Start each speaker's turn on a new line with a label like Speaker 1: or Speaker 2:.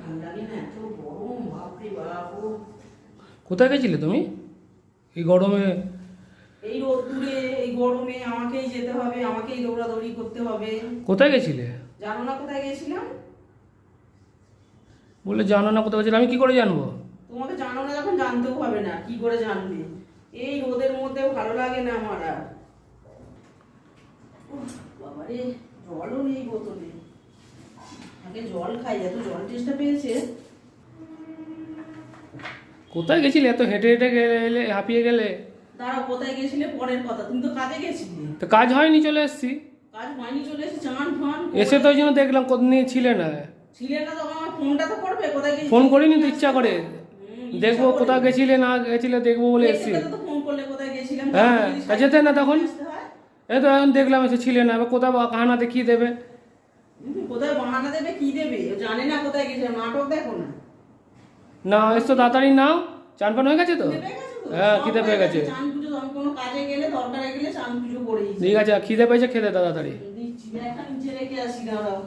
Speaker 1: ভালো লাগে না, এত গরম, বাপরে বাপ।
Speaker 2: কোথায় গেছিলে তুমি এই গরমে?
Speaker 1: এই রোদ্দুরে, এই গরমে আমাকেই যেতে হবে, আমাকেই দৌড়াদৌড়ি করতে হবে।
Speaker 2: কোথায় গেছিলে?
Speaker 1: জানো না কোথায় গেছিলাম?
Speaker 2: বললে জানো না কোথায় গেছিলে, আমি কি করে জানবো?
Speaker 1: তোমাকে জানো না যখন জানতেও হবে না, কি করে জানবে? এই রোদের মধ্যেও ভালো লাগে না আমার আর। উফ, বাবারে, জলও নেই বোতলে। আগে জল খাই, এত জল টেস্টটা পেয়েছে।
Speaker 2: কোথায় গেছিলে এত হেঁটে হেঁটে গেলে, হাঁপিয়ে গেলে?
Speaker 1: দাঁড়াও, কোথায় গেছিলে পরের কথা, তুমি তো কাজে গেছিলে।
Speaker 2: তো কাজ হয়নি, চলে এসছি।
Speaker 1: কাজ হয়নি, চলে এসে চান ফান
Speaker 2: এসে তো ওই জন্য দেখলাম কোনদিন ছিলে না।
Speaker 1: ছিলে না, তখন আমার ফোনটা তো করবে, কোথায় গেছিলে।
Speaker 2: ফোন করিনি তো ইচ্ছা করে, দেখবো কোথাও গেছিলে না গেছিলে দেখবো বলে এসছি।
Speaker 1: তো ফোন করলে কোথায় গেছিলাম।
Speaker 2: হ্যাঁ, যেতে না তখন।
Speaker 1: আসতে হয়।
Speaker 2: এই তো এখন দেখলাম এসে ছিলে না, এবার কোথাও কাহানা দেখিয়ে দেবে।
Speaker 1: কোথায় বাহানা দেবে, কি দেবে, ও জানে না কোথায় গেছিলাম, নাটক দেখো না।
Speaker 2: না এসছো তাড়াতাড়ি নাও, চান পান হয়ে গেছে তো?
Speaker 1: খিদে পেয়ে গেছে তো?
Speaker 2: হ্যাঁ,
Speaker 1: সব
Speaker 2: খিদে
Speaker 1: হয়ে
Speaker 2: পেয়ে গেছে।
Speaker 1: চান পুজো, আমি কোনো কাজে গেলে, দরকারে গেলে চান পুজো করেই যাই।
Speaker 2: ঠিক আছে, খিদে পেয়েছে, খেতে তাড়াতাড়ি।
Speaker 1: দিচ্ছি, দেখা নিচে রেখে আসি, দাঁড়াও।